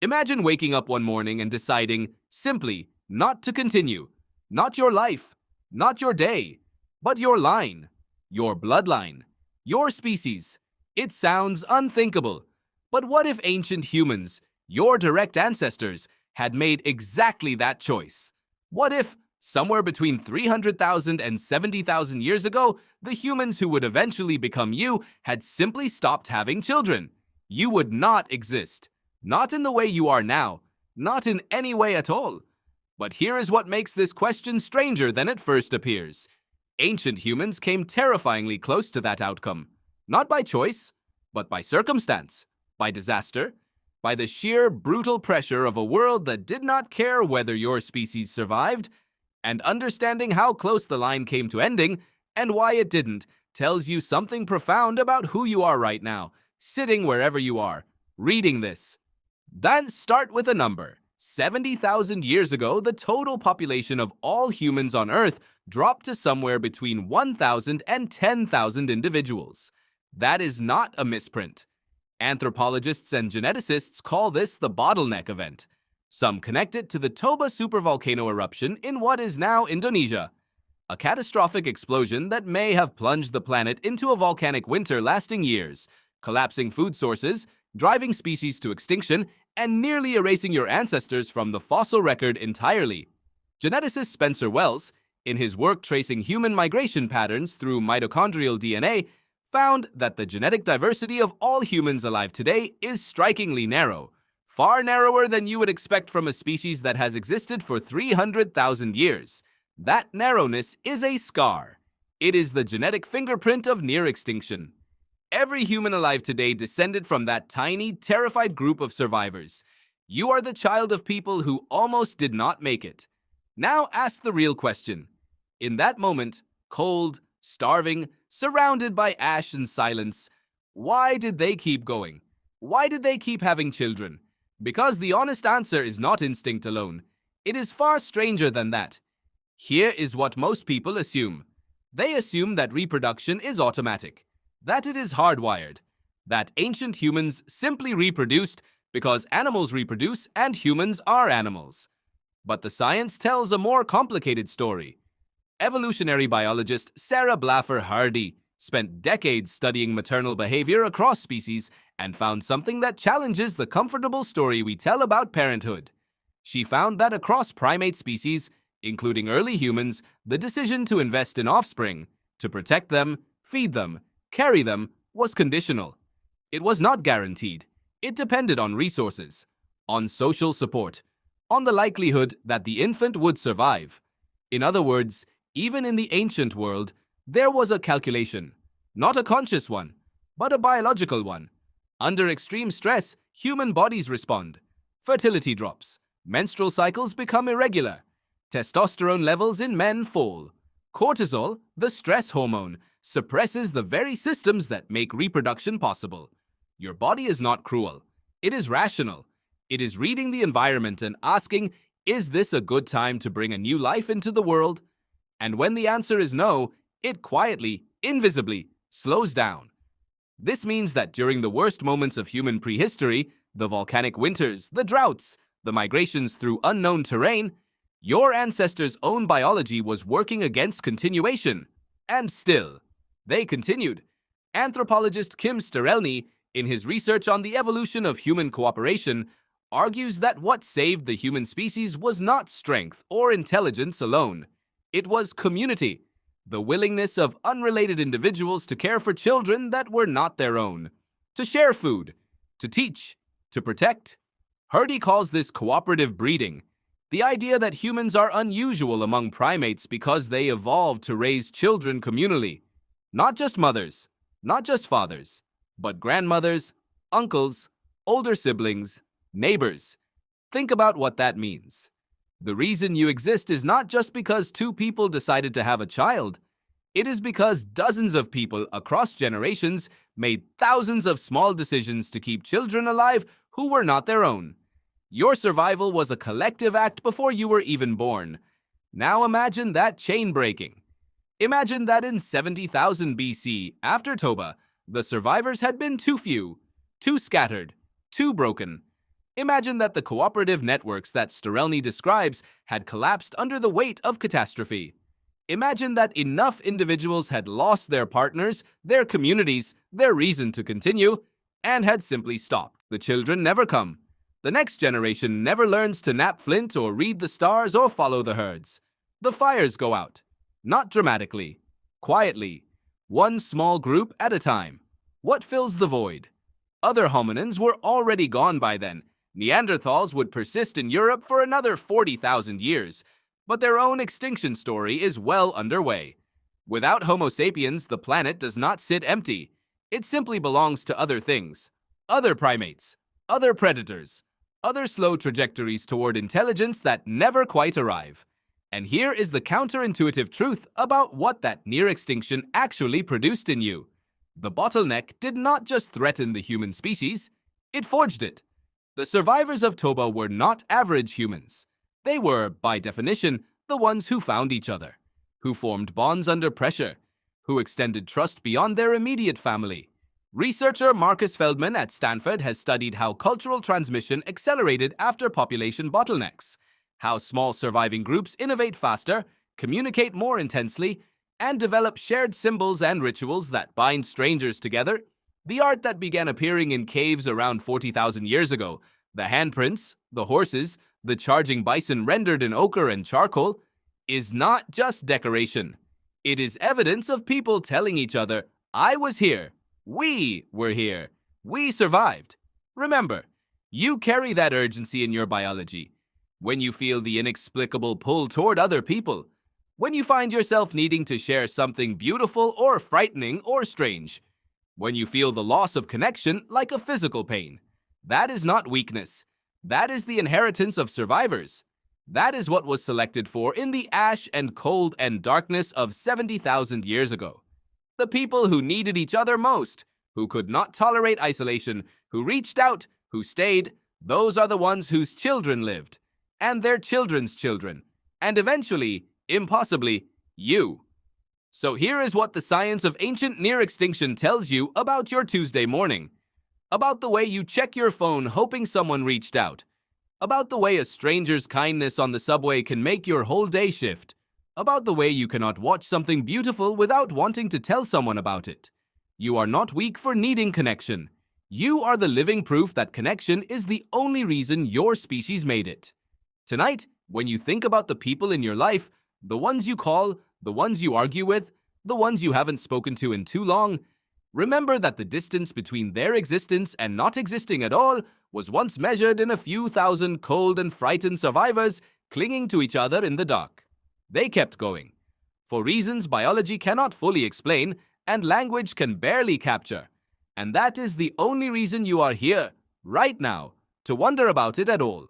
Imagine waking up one morning and deciding simply not to continue. Not your life, not your day, but your line, your bloodline, your species. It sounds unthinkable. But what if ancient humans, your direct ancestors, had made exactly that choice? What if, somewhere between 300,000 and 70,000 years ago, the humans who would eventually become you had simply stopped having children? You would not exist. Not in the way you are now, not in any way at all. But here is what makes this question stranger than it first appears. Ancient humans came terrifyingly close to that outcome, not by choice, but by circumstance, by disaster, by the sheer brutal pressure of a world that did not care whether your species survived. And understanding how close the line came to ending and why it didn't tells you something profound about who you are right now, sitting wherever you are, reading this. Then start with a number. 70,000 years ago, the total population of all humans on Earth dropped to somewhere between 1,000 and 10,000 individuals. That is not a misprint. Anthropologists and geneticists call this the bottleneck event. Some connect it to the Toba supervolcano eruption in what is now Indonesia, a catastrophic explosion that may have plunged the planet into a volcanic winter lasting years, collapsing food sources, driving species to extinction, and nearly erasing your ancestors from the fossil record entirely. Geneticist Spencer Wells, in his work tracing human migration patterns through mitochondrial DNA, found that the genetic diversity of all humans alive today is strikingly narrow, far narrower than you would expect from a species that has existed for 300,000 years. That narrowness is a scar. It is the genetic fingerprint of near extinction. Every human alive today descended from that tiny, terrified group of survivors. You are the child of people who almost did not make it. Now ask the real question. In that moment, cold, starving, surrounded by ash and silence, why did they keep going? Why did they keep having children? Because the honest answer is not instinct alone. It is far stranger than that. Here is what most people assume. They assume that reproduction is automatic, that it is hardwired, that ancient humans simply reproduced because animals reproduce and humans are animals. But the science tells a more complicated story. Evolutionary biologist Sarah Blaffer Hardy spent decades studying maternal behavior across species and found something that challenges the comfortable story we tell about parenthood. She found that across primate species, including early humans, the decision to invest in offspring, to protect them, feed them, carry them, was conditional. It was not guaranteed. It depended on resources, on social support, on the likelihood that the infant would survive. In other words, even in the ancient world, there was a calculation, not a conscious one, but a biological one. Under extreme stress, human bodies respond. Fertility drops. Menstrual cycles become irregular. Testosterone levels in men fall. Cortisol, the stress hormone, suppresses the very systems that make reproduction possible. Your body is not cruel. It is rational. It is reading the environment and asking, is this a good time to bring a new life into the world? And when the answer is no, it quietly, invisibly, slows down. This means that during the worst moments of human prehistory, the volcanic winters, the droughts, the migrations through unknown terrain, your ancestors' own biology was working against continuation. And still, they continued. Anthropologist Kim Sterelny, in his research on the evolution of human cooperation, argues that what saved the human species was not strength or intelligence alone. It was community, the willingness of unrelated individuals to care for children that were not their own, to share food, to teach, to protect. Hardy calls this cooperative breeding, the idea that humans are unusual among primates because they evolved to raise children communally. Not just mothers, not just fathers, but grandmothers, uncles, older siblings, neighbors. Think about what that means. The reason you exist is not just because two people decided to have a child. It is because dozens of people across generations made thousands of small decisions to keep children alive who were not their own. Your survival was a collective act before you were even born. Now imagine that chain breaking. Imagine that in 70,000 BC, after Toba, the survivors had been too few, too scattered, too broken. Imagine that the cooperative networks that Starelny describes had collapsed under the weight of catastrophe. Imagine that enough individuals had lost their partners, their communities, their reason to continue, and had simply stopped. The children never come. The next generation never learns to nap flint or read the stars or follow the herds. The fires go out. Not dramatically. Quietly. One small group at a time. What fills the void? Other hominins were already gone by then. Neanderthals would persist in Europe for another 40,000 years, but their own extinction story is well underway. Without Homo sapiens, the planet does not sit empty. It simply belongs to other things, other primates, other predators, other slow trajectories toward intelligence that never quite arrive. And here is the counterintuitive truth about what that near extinction actually produced in you. The bottleneck did not just threaten the human species, it forged it. The survivors of Toba were not average humans. They were, by definition, the ones who found each other, who formed bonds under pressure, who extended trust beyond their immediate family. Researcher Marcus Feldman at Stanford has studied how cultural transmission accelerated after population bottlenecks, how small surviving groups innovate faster, communicate more intensely, and develop shared symbols and rituals that bind strangers together. The art that began appearing in caves around 40,000 years ago, the handprints, the horses, the charging bison rendered in ochre and charcoal, is not just decoration. It is evidence of people telling each other, I was here, we were here, we survived. Remember, you carry that urgency in your biology. When you feel the inexplicable pull toward other people, when you find yourself needing to share something beautiful or frightening or strange, when you feel the loss of connection like a physical pain, that is not weakness. That is the inheritance of survivors. That is what was selected for in the ash and cold and darkness of 70,000 years ago. The people who needed each other most, who could not tolerate isolation, who reached out, who stayed, those are the ones whose children lived, and their children's children, and eventually, impossibly, you. So here is what the science of ancient near extinction tells you about your Tuesday morning, about the way you check your phone hoping someone reached out, about the way a stranger's kindness on the subway can make your whole day shift, about the way you cannot watch something beautiful without wanting to tell someone about it. You are not weak for needing connection. You are the living proof that connection is the only reason your species made it. Tonight, when you think about the people in your life, the ones you call, the ones you argue with, the ones you haven't spoken to in too long, remember that the distance between their existence and not existing at all was once measured in a few thousand cold and frightened survivors clinging to each other in the dark. They kept going, for reasons biology cannot fully explain and language can barely capture. And that is the only reason you are here, right now, to wonder about it at all.